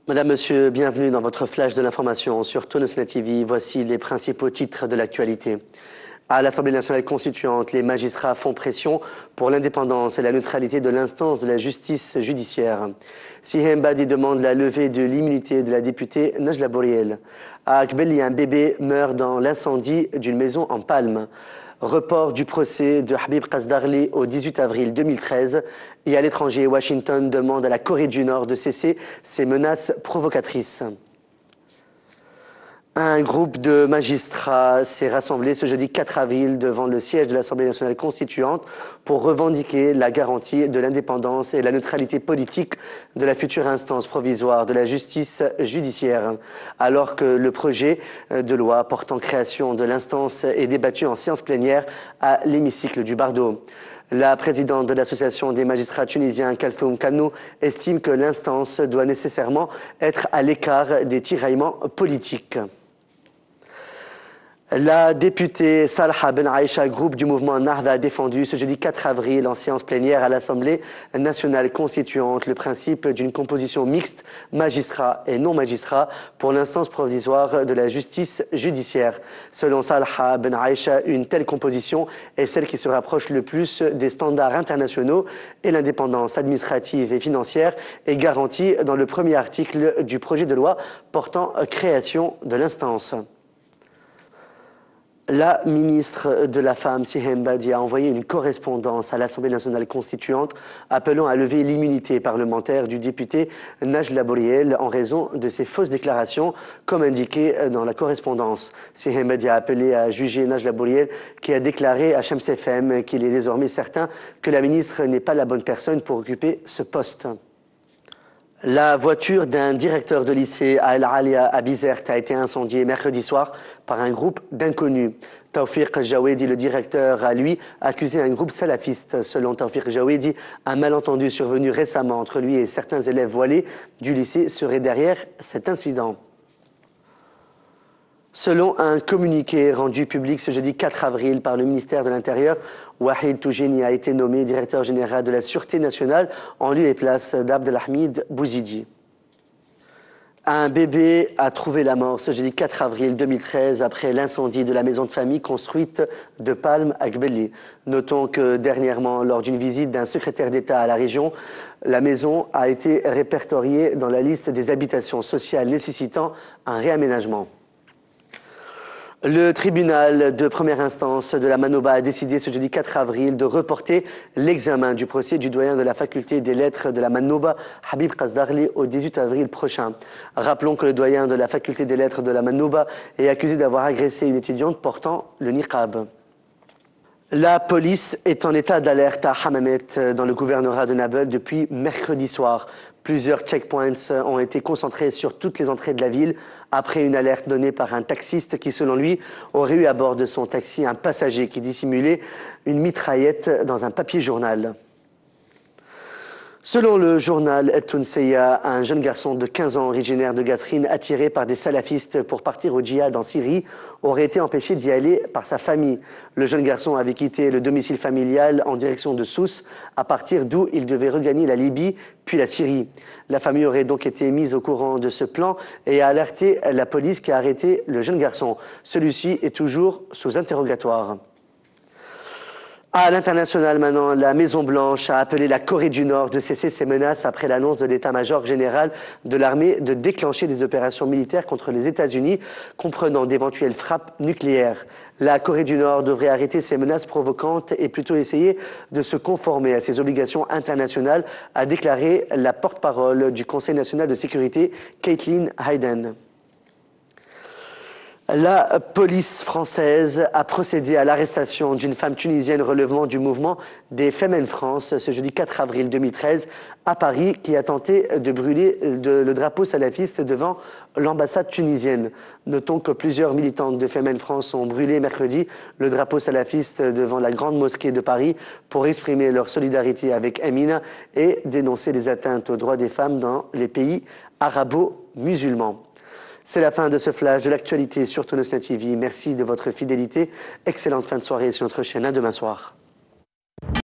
Madame, Monsieur, bienvenue dans votre flash de l'information sur Tonosnet TV. Voici les principaux titres de l'actualité. À l'Assemblée nationale constituante, les magistrats font pression pour l'indépendance et la neutralité de l'instance de la justice judiciaire. Sihem Badi demande la levée de l'immunité de la députée Najla Bouriel. À Akbeli, un bébé meurt dans l'incendie d'une maison en Palme. Report du procès de Habib Qasdarli au 18 avril 2013. Et à l'étranger, Washington demande à la Corée du Nord de cesser ses menaces provocatrices. Un groupe de magistrats s'est rassemblé ce jeudi 4 avril devant le siège de l'Assemblée nationale constituante pour revendiquer la garantie de l'indépendance et la neutralité politique de la future instance provisoire de la justice judiciaire. Alors que le projet de loi portant création de l'instance est débattu en séance plénière à l'hémicycle du Bardo. La présidente de l'Association des magistrats tunisiens, Kalfoum Kanou, estime que l'instance doit nécessairement être à l'écart des tiraillements politiques. La députée Salah Ben Aïcha, groupe du mouvement Nahda, a défendu ce jeudi 4 avril en séance plénière à l'Assemblée nationale constituante le principe d'une composition mixte, magistrats et non-magistrats, pour l'instance provisoire de la justice judiciaire. Selon Salah Ben Aïcha, une telle composition est celle qui se rapproche le plus des standards internationaux et l'indépendance administrative et financière est garantie dans le premier article du projet de loi portant création de l'instance. La ministre de la Femme, Sihem Badi, a envoyé une correspondance à l'Assemblée nationale constituante appelant à lever l'immunité parlementaire du député Najla Bouriel en raison de ses fausses déclarations, comme indiqué dans la correspondance. Sihem Badi a appelé à juger Najla Bouriel, qui a déclaré à Shams FM qu'il est désormais certain que la ministre n'est pas la bonne personne pour occuper ce poste. La voiture d'un directeur de lycée à El Alia à Bizerte a été incendiée mercredi soir par un groupe d'inconnus. Tawfiq Jawedi, le directeur, a lui accusé un groupe salafiste. Selon Tawfiq Jawedi, un malentendu survenu récemment entre lui et certains élèves voilés du lycée serait derrière cet incident. Selon un communiqué rendu public ce jeudi 4 avril par le ministère de l'Intérieur, Wahid Toujeni a été nommé directeur général de la Sûreté nationale en lieu et place d'Abdelhamid Bouzidi. Un bébé a trouvé la mort ce jeudi 4 avril 2013 après l'incendie de la maison de famille construite de Palme à Gbelli. Notons que dernièrement, lors d'une visite d'un secrétaire d'État à la région, la maison a été répertoriée dans la liste des habitations sociales nécessitant un réaménagement. Le tribunal de première instance de la Manoba a décidé ce jeudi 4 avril de reporter l'examen du procès du doyen de la faculté des lettres de la Manoba, Habib Qasdarli, au 18 avril prochain. Rappelons que le doyen de la faculté des lettres de la Manoba est accusé d'avoir agressé une étudiante portant le niqab. La police est en état d'alerte à Hammamet, dans le gouvernorat de Nabeul, depuis mercredi soir. Plusieurs checkpoints ont été concentrés sur toutes les entrées de la ville après une alerte donnée par un taxiste qui, selon lui, aurait eu à bord de son taxi un passager qui dissimulait une mitraillette dans un papier journal. Selon le journal El Tounseya, un jeune garçon de 15 ans originaire de Gasserine, attiré par des salafistes pour partir au djihad en Syrie, aurait été empêché d'y aller par sa famille. Le jeune garçon avait quitté le domicile familial en direction de Sousse, à partir d'où il devait regagner la Libye, puis la Syrie. La famille aurait donc été mise au courant de ce plan et a alerté la police qui a arrêté le jeune garçon. Celui-ci est toujours sous interrogatoire. À l'international maintenant, la Maison-Blanche a appelé la Corée du Nord de cesser ses menaces après l'annonce de l'état-major général de l'armée de déclencher des opérations militaires contre les États-Unis, comprenant d'éventuelles frappes nucléaires. La Corée du Nord devrait arrêter ses menaces provocantes et plutôt essayer de se conformer à ses obligations internationales, a déclaré la porte-parole du Conseil national de sécurité, Caitlin Hayden. La police française a procédé à l'arrestation d'une femme tunisienne relevant du mouvement des Femen France ce jeudi 4 avril 2013 à Paris, qui a tenté de brûler le drapeau salafiste devant l'ambassade tunisienne. Notons que plusieurs militantes de Femen France ont brûlé mercredi le drapeau salafiste devant la grande mosquée de Paris pour exprimer leur solidarité avec Amina et dénoncer les atteintes aux droits des femmes dans les pays arabo-musulmans. C'est la fin de ce flash de l'actualité sur Tonosnet TV. Merci de votre fidélité. Excellente fin de soirée sur notre chaîne. À demain soir.